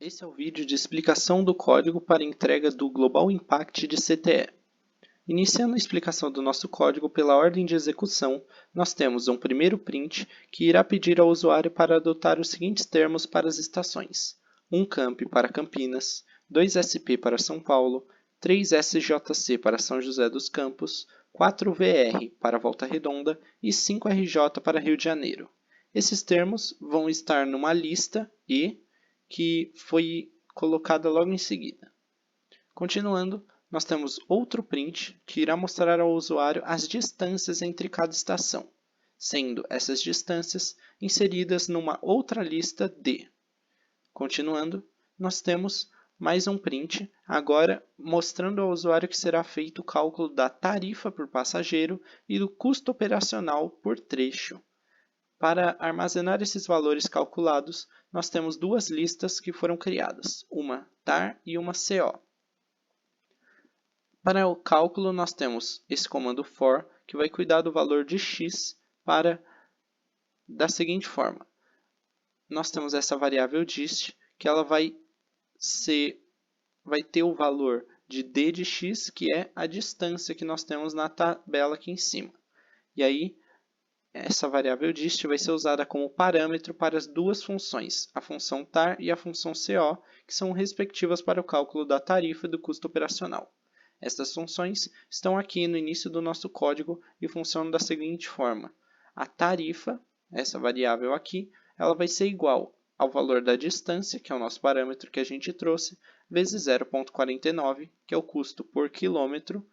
Esse é o vídeo de explicação do código para entrega do Global Impact de CTE. Iniciando a explicação do nosso código pela ordem de execução, nós temos um primeiro print que irá pedir ao usuário para adotar os seguintes termos para as estações: 1 camp para Campinas, 2 SP para São Paulo, 3 SJC para São José dos Campos, 4 VR para Volta Redonda e 5 RJ para Rio de Janeiro. Esses termos vão estar numa lista E que foi colocada logo em seguida. Continuando, nós temos outro print que irá mostrar ao usuário as distâncias entre cada estação, sendo essas distâncias inseridas numa outra lista D. Continuando, nós temos mais um print, agora mostrando ao usuário que será feito o cálculo da tarifa por passageiro e do custo operacional por trecho. Para armazenar esses valores calculados, nós temos duas listas que foram criadas, uma tar e uma co. Para o cálculo, nós temos esse comando for, que vai cuidar do valor de x da seguinte forma. Nós temos essa variável dist, que ela vai ter o valor de d de x, que é a distância que nós temos na tabela aqui em cima. E aí, essa variável dist vai ser usada como parâmetro para as duas funções, a função tar e a função co, que são respectivas para o cálculo da tarifa e do custo operacional. Estas funções estão aqui no início do nosso código e funcionam da seguinte forma. A tarifa, essa variável aqui, ela vai ser igual ao valor da distância, que é o nosso parâmetro que a gente trouxe, vezes 0,49, que é o custo por quilômetro,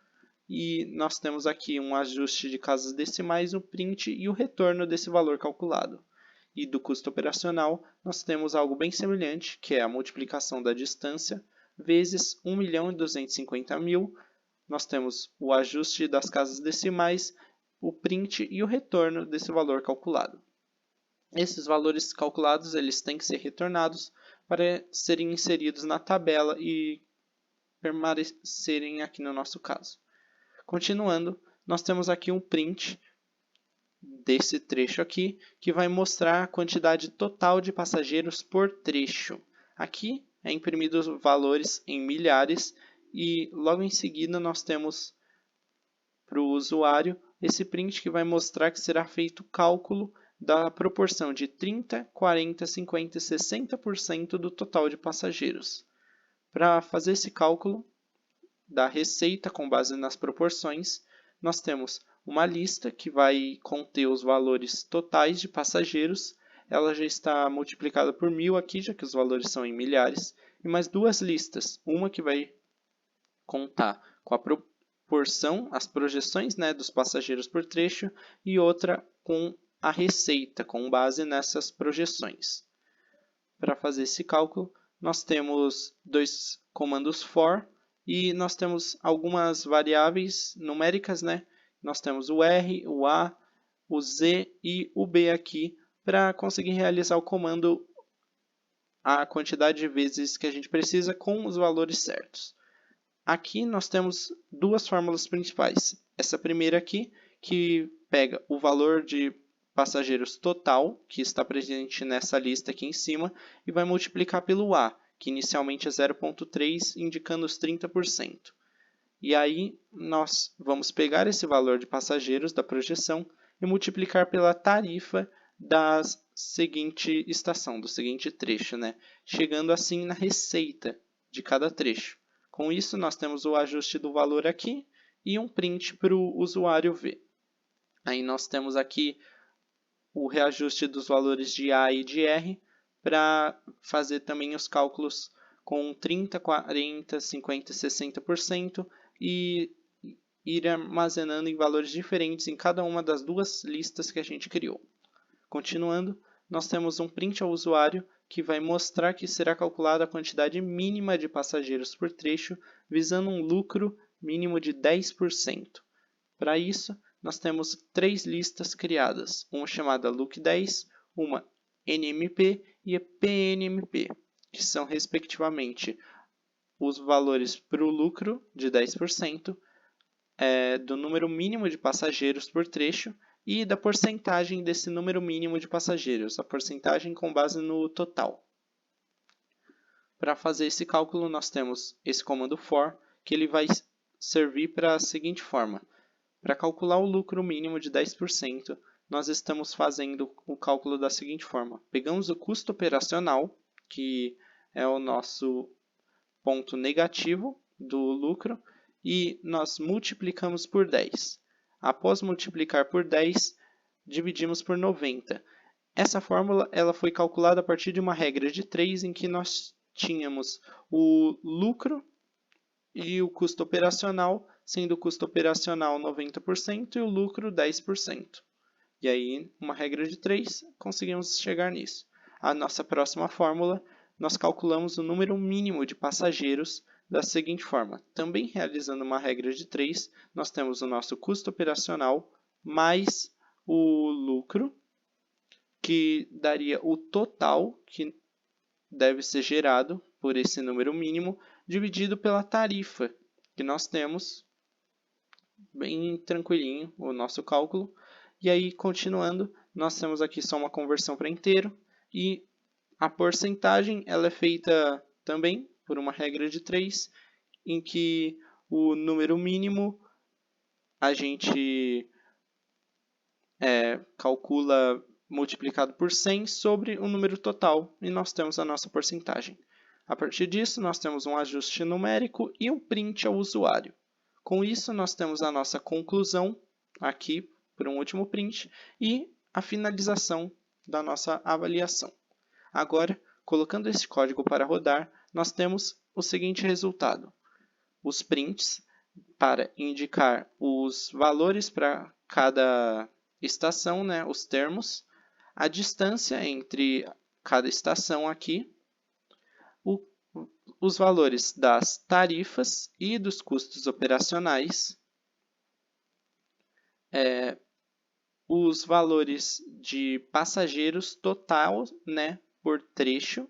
e nós temos aqui um ajuste de casas decimais, o print e o retorno desse valor calculado. E do custo operacional, nós temos algo bem semelhante, que é a multiplicação da distância vezes 1.250.000. Nós temos o ajuste das casas decimais, o print e o retorno desse valor calculado. Esses valores calculados eles têm que ser retornados para serem inseridos na tabela e permanecerem aqui no nosso caso. Continuando, nós temos aqui um print desse trecho aqui, que vai mostrar a quantidade total de passageiros por trecho. Aqui é imprimido os valores em milhares e logo em seguida nós temos para o usuário esse print que vai mostrar que será feito o cálculo da proporção de 30, 40, 50 e 60% do total de passageiros. Para fazer esse cálculo da receita com base nas proporções, nós temos uma lista que vai conter os valores totais de passageiros. Ela já está multiplicada por 1000 aqui, já que os valores são em milhares. E mais duas listas, uma que vai contar com a proporção, as projeções dos passageiros por trecho, e outra com a receita, com base nessas projeções. Para fazer esse cálculo, nós temos dois comandos for, e nós temos algumas variáveis numéricas, Nós temos o R, o A, o Z e o B aqui para conseguir realizar o comando a quantidade de vezes que a gente precisa com os valores certos. Aqui nós temos duas fórmulas principais. Essa primeira aqui, que pega o valor de passageiros total, que está presente nessa lista aqui em cima, e vai multiplicar pelo A, que inicialmente é 0,3, indicando os 30%. E aí, nós vamos pegar esse valor de passageiros da projeção e multiplicar pela tarifa da seguinte estação, do seguinte trecho, chegando assim na receita de cada trecho. Com isso, nós temos o ajuste do valor aqui e um print para o usuário ver. Aí nós temos aqui o reajuste dos valores de A e de R, para fazer também os cálculos com 30, 40, 50 e 60% e ir armazenando em valores diferentes em cada uma das duas listas que a gente criou. Continuando, nós temos um print ao usuário que vai mostrar que será calculada a quantidade mínima de passageiros por trecho, visando um lucro mínimo de 10%. Para isso, nós temos três listas criadas, uma chamada Look10, uma NMP e a PNMP, que são respectivamente os valores para o lucro de 10%, do número mínimo de passageiros por trecho e da porcentagem desse número mínimo de passageiros, a porcentagem com base no total. Para fazer esse cálculo, nós temos esse comando for, que ele vai servir para a seguinte forma. Para calcular o lucro mínimo de 10%, nós estamos fazendo o cálculo da seguinte forma. Pegamos o custo operacional, que é o nosso ponto negativo do lucro, e nós multiplicamos por 10. Após multiplicar por 10, dividimos por 90. Essa fórmula ela foi calculada a partir de uma regra de 3, em que nós tínhamos o lucro e o custo operacional, sendo o custo operacional 90% e o lucro 10%. E aí, uma regra de 3, conseguimos chegar nisso. A nossa próxima fórmula, nós calculamos o número mínimo de passageiros da seguinte forma. Também realizando uma regra de 3, nós temos o nosso custo operacional mais o lucro, que daria o total que deve ser gerado por esse número mínimo, dividido pela tarifa que nós temos, bem tranquilinho o nosso cálculo. E aí, continuando, nós temos aqui só uma conversão para inteiro, e a porcentagem ela é feita também por uma regra de 3, em que o número mínimo a gente calcula multiplicado por 100 sobre o número total, e nós temos a nossa porcentagem. A partir disso, nós temos um ajuste numérico e um print ao usuário. Com isso, nós temos a nossa conclusão aqui, por um último print, e a finalização da nossa avaliação. Agora, colocando esse código para rodar, nós temos o seguinte resultado. Os prints para indicar os valores para cada estação, né, os termos, a distância entre cada estação aqui, os valores das tarifas e dos custos operacionais, os valores de passageiros total, né, por trecho,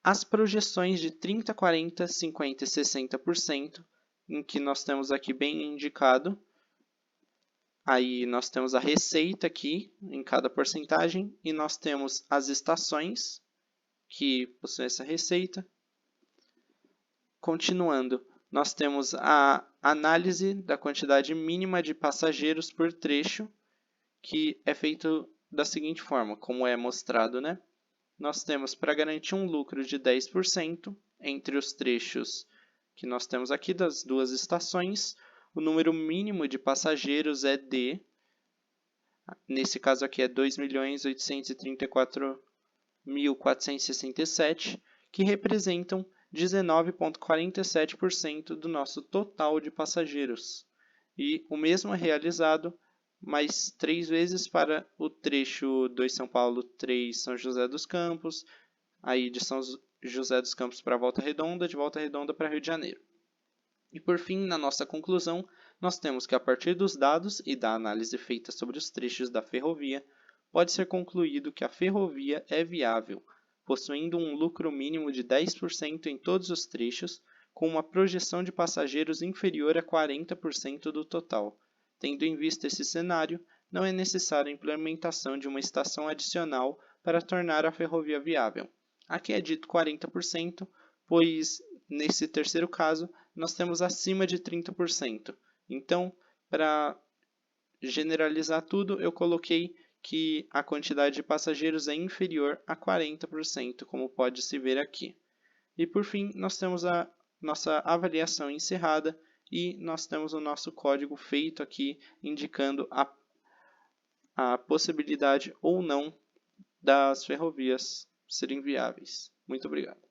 as projeções de 30%, 40%, 50% e 60%, em que nós temos aqui bem indicado. Aí nós temos a receita aqui em cada porcentagem e nós temos as estações que possuem essa receita. Continuando, nós temos a análise da quantidade mínima de passageiros por trecho, que é feito da seguinte forma, como é mostrado, né? Nós temos, para garantir um lucro de 10% entre os trechos que nós temos aqui das duas estações, o número mínimo de passageiros é D, nesse caso aqui é 2.834.467, que representam 19,47% do nosso total de passageiros. E o mesmo é realizado mais 3 vezes para o trecho 2 São Paulo, 3 São José dos Campos, aí de São José dos Campos para Volta Redonda, de Volta Redonda para Rio de Janeiro. E por fim, na nossa conclusão, nós temos que a partir dos dados e da análise feita sobre os trechos da ferrovia, pode ser concluído que a ferrovia é viável, possuindo um lucro mínimo de 10% em todos os trechos, com uma projeção de passageiros inferior a 40% do total. Tendo em vista esse cenário, não é necessária a implementação de uma estação adicional para tornar a ferrovia viável. Aqui é dito 40%, pois nesse terceiro caso nós temos acima de 30%. Então, para generalizar tudo, eu coloquei que a quantidade de passageiros é inferior a 40%, como pode se ver aqui. E por fim, nós temos a nossa avaliação encerrada e nós temos o nosso código feito aqui, indicando a possibilidade ou não das ferrovias serem viáveis. Muito obrigado.